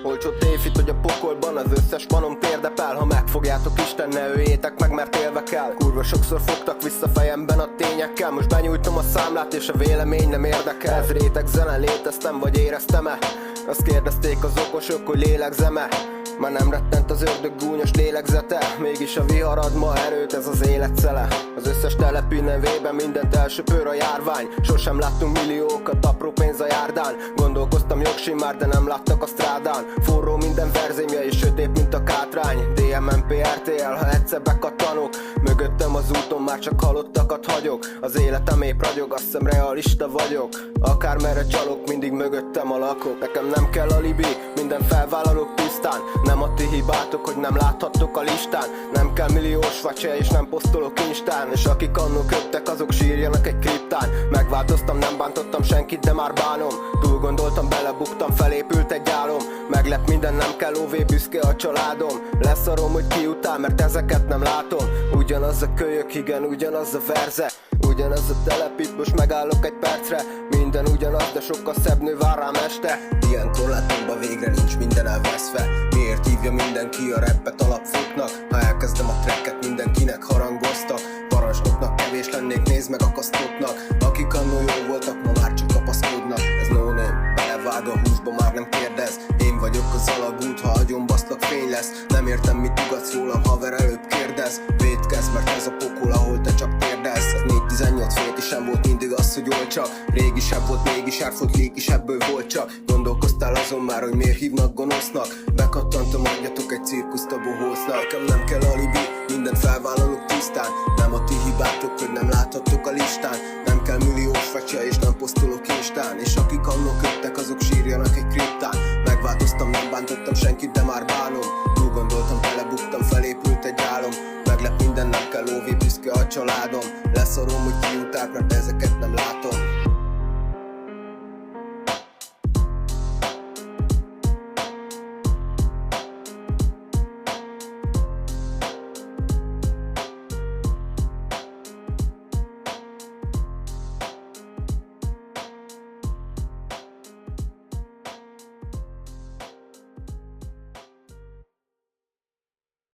Olcsó tévhit, hogy a pokolban az összes manom térdepel. Ha megfogjátok Isten, ne öljétek meg, mert élve kell. Kurva sokszor fogtak vissza fejemben a tényekkel. Most benyújtom a számlát és a vélemény nem érdekel. Ez réteg zene, léteztem vagy éreztem-e? Azt kérdezték az okosok, hogy lélegzem-e? Már nem rettent az ördög gúnyos lélegzete. Mégis a vihar ad ma erőt, ez az életszele. Az összes telepi nevében mindent elsöpör a járvány. Sosem láttunk milliókat, apró pénz a járdán. Gondolkoztam jogsimár, de nem láttak a strádán. Forró minden verzémje és sötét, mint a kátrány. DMMP RTL, ha egyszer bekattanok. Mögöttem az úton már csak halottakat hagyok. Az életem épp ragyog, azt hiszem realista vagyok. Akármerre csalok, mindig mögöttem a lakok. Nekem nem kell alibi, minden felvállalok tisztán. Nem a ti hibátok, hogy nem láthattok a listán. Nem kell milliós vacse és nem posztolok instán. És akik annól köptek, azok sírjanak egy kriptán. Megváltoztam, nem bántottam senkit, de már bánom. Túl gondoltam, belebuktam, felépült egy álom. Meglep minden, nem kell óvé, büszke a családom. Leszarom, hogy ki utál, mert ezeket nem látom. Ugyanaz a kölyök, igen, ugyanaz a verze. Ugyanaz a telep, itt most megállok egy percre. Minden ugyanaz, de sokkal szebb nő vár rám este. Ilyen korlátomban végre nincs minden elveszve. Miért hívja mindenki a rappet alapfutnak? Ha elkezdem a tracket, mindenkinek harangoztak. Parancsnoknak kevés lennék, nézd meg akasztóknak. Akik annól jó voltak, ma már csak kapaszkodnak. Ez no name, belevág a húsba, már nem kérdez. Én vagyok az alagút, ha agyon baszlak, fény lesz. Nem értem, mit ugatsz rólam, haver, előbb kérdez. Védkezz, mert ez a pokol, ahol te csak térdelsz. Ez 4-18 fétisem volt mindig az, hogy olcsa. Régisebb volt, mégis árfolt lék is ebből volt csak. Gondolkoztál azon már, hogy miért hívnak gonosznak? Bekattantam, adjatok egy cirkuszt a bohócnak. Nekem nem kell alibi, mindent felvállalok tisztán. Nem a ti hibátok, hogy nem láthattok a listán. Nem kell milliós fecse és nem posztolok instán. És akik annól köptek, azok sírjanak egy kriptán. Megváltoztam, nem bántottam senkit, de már bánom. Túl gondoltam, belebuktam, felépült egy álom. Meglep minden, nem kell óvé, büszke a családom. Leszarom, hogy ki utálk, mert ezeket